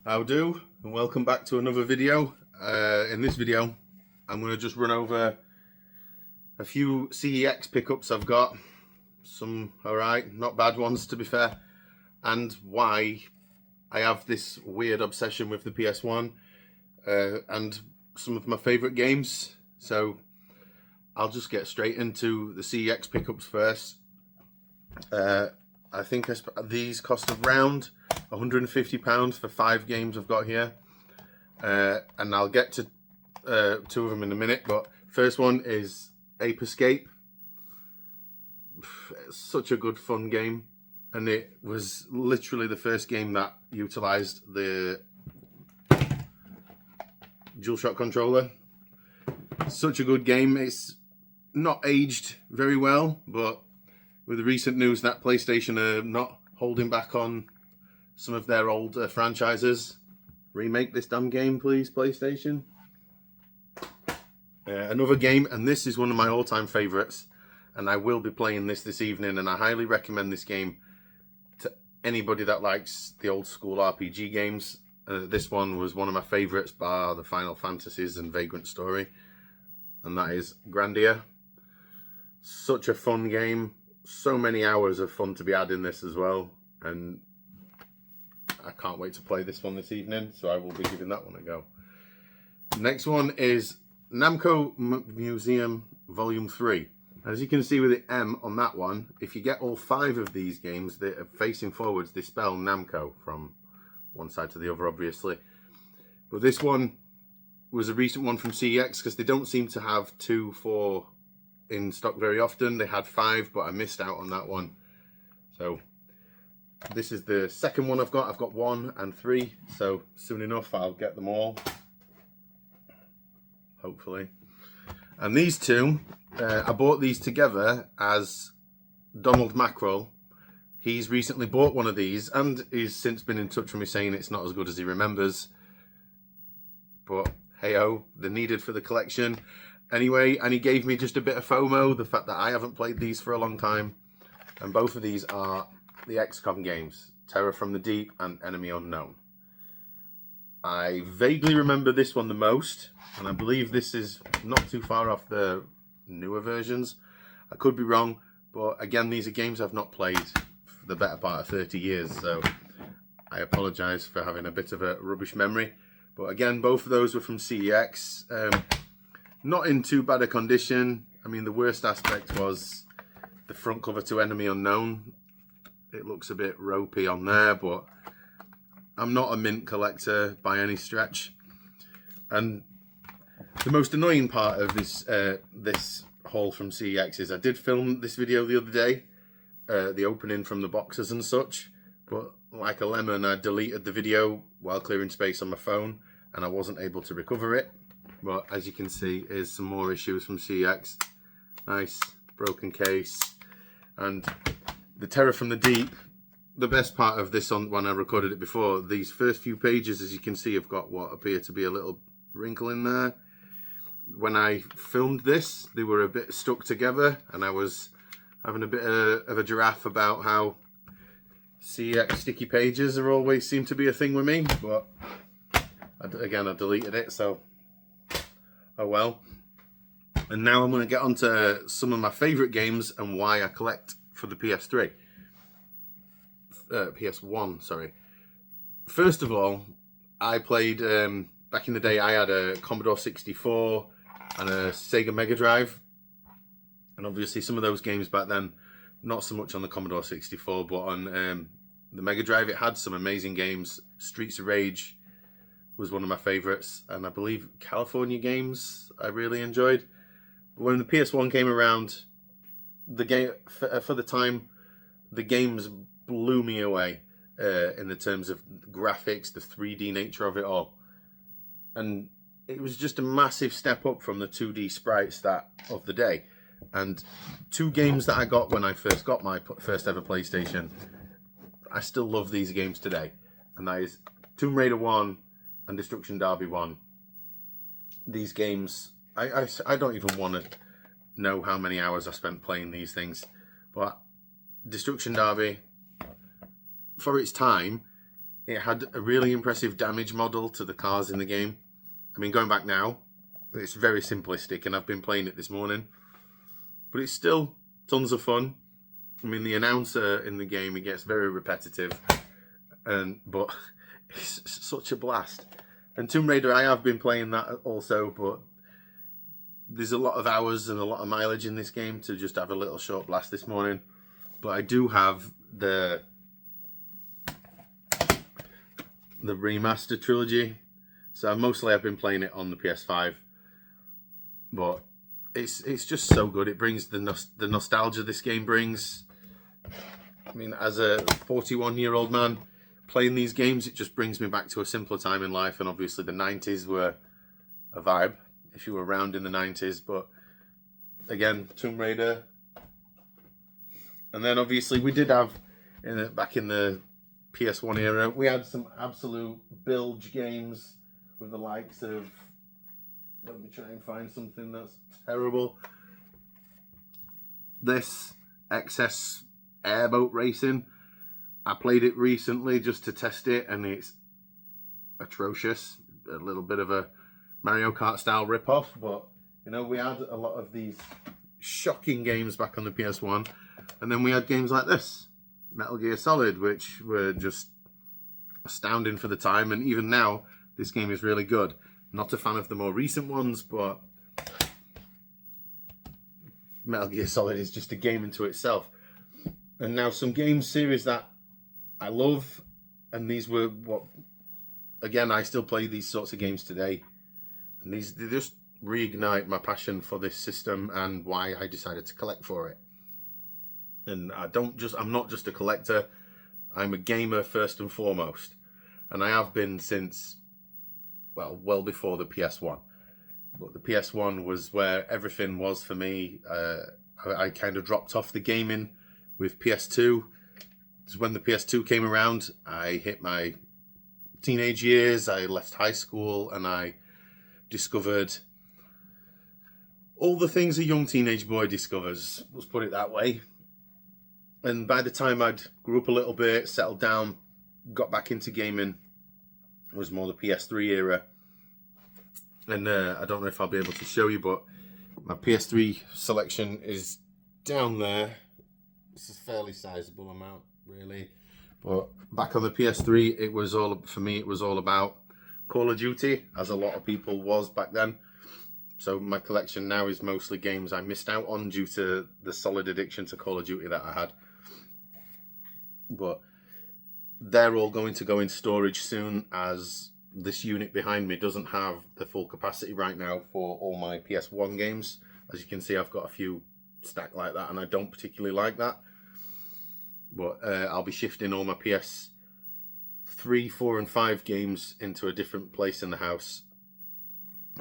How do, and welcome back to another video. In this video, I'm going to just run over a few CEX pickups I've got. Some alright, not bad ones to be fair, and why I have this weird obsession with the PS1 and some of my favourite games. So I'll just get straight into the CEX pickups first. I think these cost around £150 for 5 games I've got here, and I'll get to 2 of them in a minute. But first one is Ape Escape. It's such a good fun game, and it was literally the first game that utilised the DualShock controller. Such a good game. It's not aged very well, but with the recent news that PlayStation are not holding back on some of their old franchises, remake this damn game, please, PlayStation. Another game, and this is one of my all-time favourites, and I will be playing this evening, and I highly recommend this game to anybody that likes the old school RPG games. This one was one of my favourites, bar the Final Fantasies and Vagrant Story, and that is Grandia. Such a fun game. So many hours of fun to be had in this as well, and I can't wait to play this one this evening, so I will be giving that one a go. Next one is Namco Museum Volume 3. As you can see with the M on that one, if you get all 5 of these games that are facing forwards, they spell Namco from one side to the other, obviously. But this one was a recent one from CEX, because they don't seem to have 2, 4 in stock very often. They had 5, but I missed out on that one. So this is the second one I've got. I've got 1 and 3, so soon enough I'll get them all, hopefully. And these two, I bought these together as Donald Mackerel. He's recently bought one of these, and he's since been in touch with me saying it's not as good as he remembers. But hey-oh, they're needed for the collection. Anyway, and he gave me just a bit of FOMO, the fact that I haven't played these for a long time. And both of these are the XCOM games, Terror from the Deep and Enemy Unknown. I vaguely remember this one the most, and I believe this is not too far off the newer versions. I could be wrong, but again, these are games I've not played for the better part of 30 years, so I apologise for having a bit of a rubbish memory. But again, both of those were from CEX. Not in too bad a condition. I mean, the worst aspect was the front cover to Enemy Unknown. It looks a bit ropey on there, but I'm not a mint collector by any stretch. And the most annoying part of this this haul from CEX is I did film this video the other day, the opening from the boxes and such, but like a lemon, I deleted the video while clearing space on my phone, and I wasn't able to recover it. But as you can see, here's some more issues from CEX. Nice broken case. And the Terror from the Deep, the best part of this one, when I recorded it before, these first few pages, as you can see, have got what appear to be a little wrinkle in there. When I filmed this, they were a bit stuck together, and I was having a bit of a giraffe about how CEX sticky pages are always seem to be a thing with me. But again, I deleted it, so oh well. And now I'm going to get on to some of my favourite games and why I collect for the PS3. PS1, sorry. First of all, I played, back in the day, I had a Commodore 64 and a Sega Mega Drive. And obviously some of those games back then, not so much on the Commodore 64, but on the Mega Drive, it had some amazing games. Streets of Rage was one of my favourites, and I believe California Games I really enjoyed. But when the PS1 came around, the game for the time, the games blew me away in the terms of graphics, the 3D nature of it all, and it was just a massive step up from the 2D sprites that of the day. And 2 games that I got when I first got my first ever PlayStation, I still love these games today, and that is Tomb Raider 1 and Destruction Derby 1. These games, I don't even want to know how many hours I spent playing these things, but Destruction Derby, for its time, It had a really impressive damage model to the cars in the game. I mean, going back now, it's very simplistic, and I've been playing it this morning. But it's still tons of fun. I mean, the announcer in the game, it gets very repetitive, but it's such a blast. And Tomb Raider, I have been playing that also, but there's a lot of hours and a lot of mileage in this game to just have a little short blast this morning. But I do have the remaster trilogy, so mostly I've been playing it on the PS5. But it's just so good. It brings the nostalgia this game brings. I mean, as a 41-year-old man playing these games, it just brings me back to a simpler time in life. And obviously the 90s were a vibe if you were around in the 90s. But again, Tomb Raider. And then obviously we did have, back in the PS1 era, we had some absolute bilge games with the likes of, let me try and find something that's terrible. This XS airboat racing. I played it recently just to test it, and it's atrocious. A little bit of a Mario Kart style ripoff, but you know, we had a lot of these shocking games back on the PS1, and then we had games like this, Metal Gear Solid, which were just astounding for the time, and even now this game is really good. Not a fan of the more recent ones, but Metal Gear Solid is just a game into itself. And now some game series that I love, and these were what, again, I still play these sorts of games today, and they just reignite my passion for this system and why I decided to collect for it. And I'm not just a collector, I'm a gamer first and foremost, and I have been since, well before the PS1. But the PS1 was where everything was for me. I kind of dropped off the gaming with PS2. So when the PS2 came around, I hit my teenage years, I left high school, and I discovered all the things a young teenage boy discovers, let's put it that way. And by the time I'd grew up a little bit, settled down, got back into gaming, it was more the PS3 era. And I don't know if I'll be able to show you, but my PS3 selection is down there. It's a fairly sizable amount, really. But back on the PS3, it was all about Call of Duty, as a lot of people was back then. So my collection now is mostly games I missed out on due to the solid addiction to Call of Duty that I had. But they're all going to go in storage soon, as this unit behind me doesn't have the full capacity right now for all my PS1 games. As you can see, I've got a few stacked like that, and I don't particularly like that. But I'll be shifting all my PS3, 4, and 5 games into a different place in the house.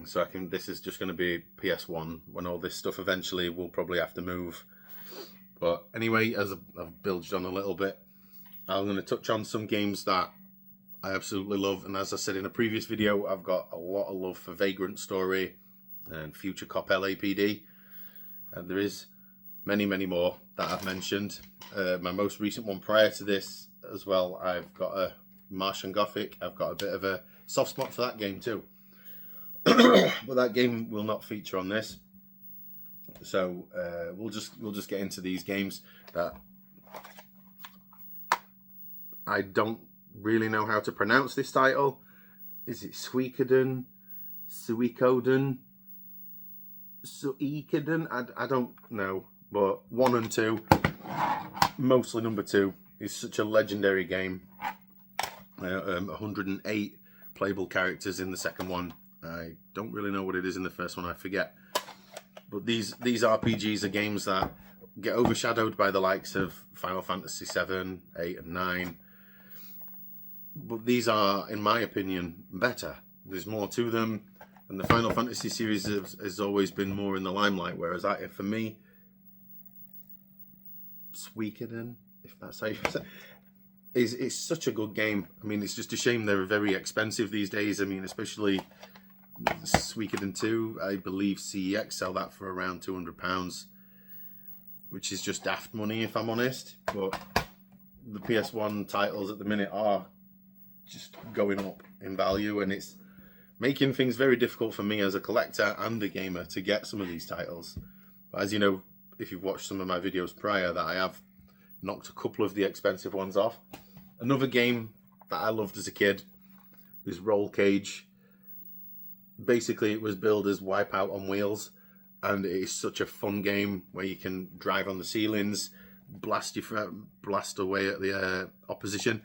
So this is just going to be PS1 when all this stuff eventually will probably have to move. But anyway, as I've bilged on a little bit, I'm going to touch on some games that I absolutely love. And as I said in a previous video, I've got a lot of love for Vagrant Story and Future Cop LAPD. And there is many, many more that I've mentioned. My most recent one prior to this as well, I've got a Martian Gothic. I've got a bit of a soft spot for that game too. But that game will not feature on this. So we'll just get into these games that I don't really know how to pronounce this title. Is it Suikoden? Suikoden? Suikoden? I don't know. But 1 and 2, mostly number 2, is such a legendary game. 108 playable characters in the second one. I don't really know what it is in the first one, I forget. But these RPGs are games that get overshadowed by the likes of Final Fantasy 7, 8 and 9. But these are, in my opinion, better. There's more to them, and the Final Fantasy series has always been more in the limelight, whereas for me, Suikoden, if that's how you say it, it's such a good game. I mean, it's just a shame they're very expensive these days. I mean, especially Suikoden 2, I believe CEX sell that for around £200, which is just daft money if I'm honest. But the PS1 titles at the minute are just going up in value, and it's making things very difficult for me as a collector and a gamer to get some of these titles. But as you know, if you've watched some of my videos prior, that I have knocked a couple of the expensive ones off. Another game that I loved as a kid is Roll Cage. Basically, it was billed as Wipeout on wheels, and it is such a fun game where you can drive on the ceilings, blast away at the opposition.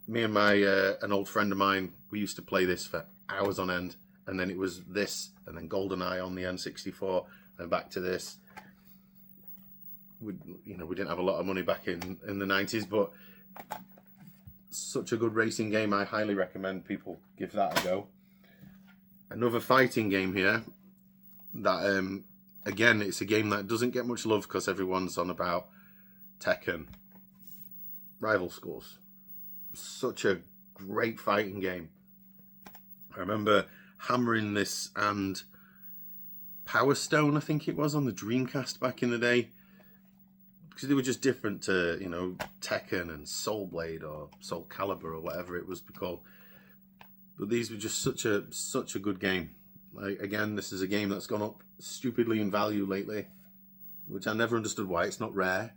Me and an old friend of mine, we used to play this for hours on end, and then it was this, and then GoldenEye on the N64, and back to this. We didn't have a lot of money back in the 90s, but such a good racing game. I highly recommend people give that a go. Another fighting game here that, again, it's a game that doesn't get much love because everyone's on about Tekken. Rival Schools. Such a great fighting game. I remember hammering this and Power Stone, I think it was, on the Dreamcast back in the day. Because they were just different to, Tekken and Soul Blade or Soul Calibur or whatever it was called. But these were just such a good game. Like, again, this is a game that's gone up stupidly in value lately, which I never understood why. It's not rare.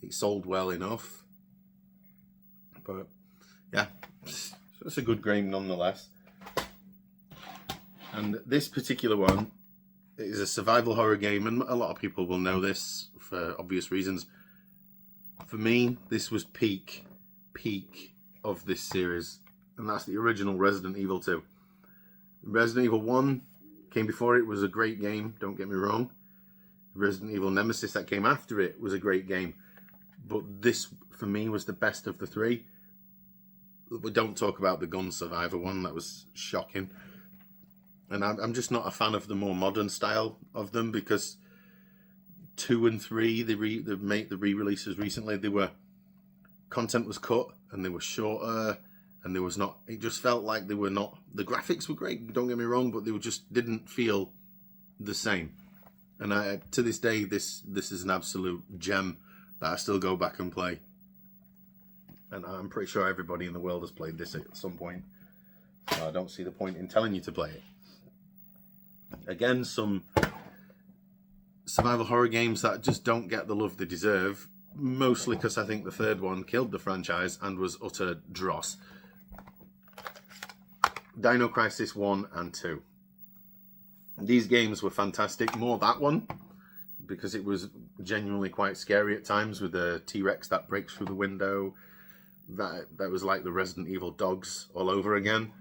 It sold well enough. But yeah, it's a good game nonetheless. And this particular one is a survival horror game, and a lot of people will know this for obvious reasons. For me, this was peak of this series, and that's the original Resident Evil 2. Resident Evil 1 came before it, was a great game, don't get me wrong. Resident Evil Nemesis that came after it was a great game. But this, for me, was the best of the three. We don't talk about the Gun Survivor one, that was shocking. And I'm just not a fan of the more modern style of them, because 2 and 3, they made the re-releases recently, content was cut and they were shorter, and there was not, it just felt like they were not, the graphics were great, don't get me wrong, but they just didn't feel the same. And to this day, this is an absolute gem that I still go back and play. And I'm pretty sure everybody in the world has played this at some point. So I don't see the point in telling you to play it. Again, some survival horror games that just don't get the love they deserve, mostly because I think the third one killed the franchise and was utter dross. Dino Crisis 1 and 2. These games were fantastic. More that one, because it was genuinely quite scary at times with the T-Rex that breaks through the window. That was like the Resident Evil dogs all over again.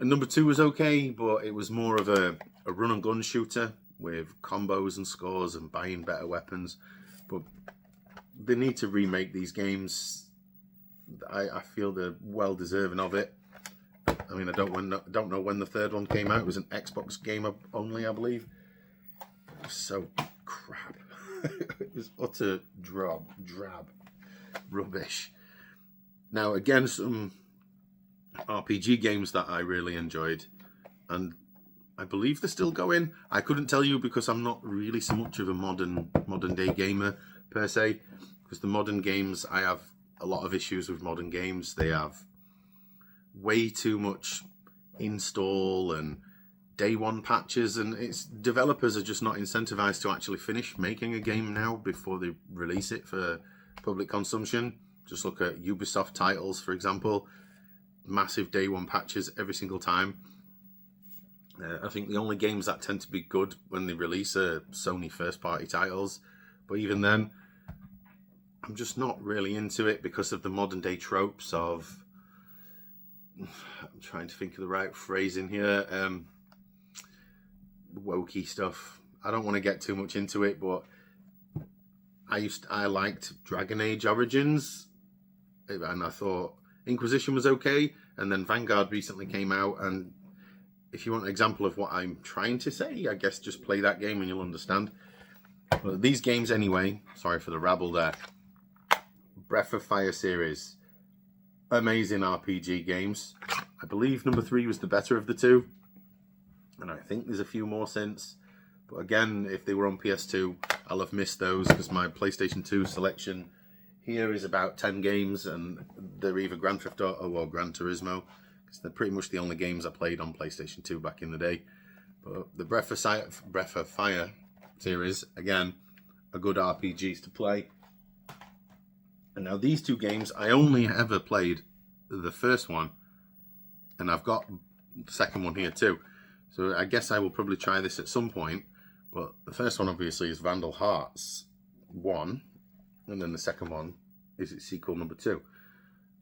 And number 2 was okay, but it was more of a run-and-gun shooter with combos and scores and buying better weapons. But they need to remake these games. I feel they're well deserving of it. I mean, I don't know when the third one came out. It was an Xbox game only, I believe. It was so crap. It was utter drab rubbish. Now, again, some RPG games that I really enjoyed, and I believe they're still going. I couldn't tell you because I'm not really so much of a modern day gamer per se, because the modern games, I have a lot of issues with modern games. They have way too much install and day one patches, and it's developers are just not incentivized to actually finish making a game now before they release it for public consumption. Just look at Ubisoft titles, for example. Massive day one patches every single time. I think the only games that tend to be good when they release are Sony first party titles, but even then I'm just not really into it because of the modern day tropes of, I'm trying to think of the right phrase in here, wokey stuff. I don't want to get too much into it, but I liked Dragon Age Origins, and I thought Inquisition was okay, and then Vanguard recently came out, and if you want an example of what I'm trying to say, I guess just play that game and you'll understand. But these games anyway, sorry for the rabble there. Breath of Fire series, amazing RPG games. I believe number 3 was the better of the two, and I think there's a few more since. But again, if they were on PS2, I'll have missed those because my PlayStation 2 selection Here is about 10 games, and they're either Grand Theft Auto or Gran Turismo, because they're pretty much the only games I played on PlayStation 2 back in the day. But the Breath of Fire series, again, are good RPGs to play. And now these two games, I only ever played the first one, and I've got the second one here too. So I guess I will probably try this at some point. But the first one obviously is Vandal Hearts 1. And then the second one is its sequel number 2.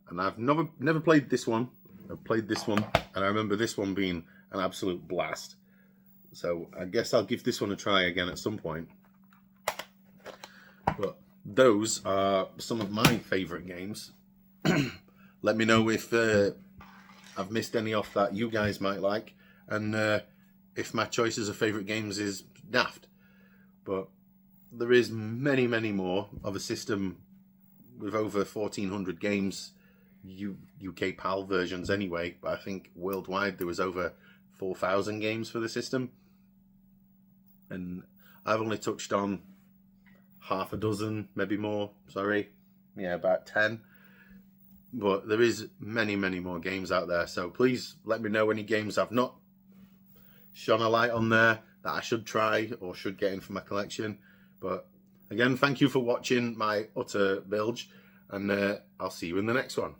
And I've never played this one. I've played this one, and I remember this one being an absolute blast. So I guess I'll give this one a try again at some point. But those are some of my favourite games. Let me know if I've missed any off that you guys might like, and if my choices of favourite games is daft. But there is many more of a system with over 1,400 games, UK PAL versions anyway, but I think worldwide there was over 4,000 games for the system. And I've only touched on half a dozen, maybe more, sorry. Yeah, about 10. But there is many more games out there, so please let me know any games I've not shone a light on there that I should try or should get in for my collection. But again, thank you for watching my utter bilge, and I'll see you in the next one.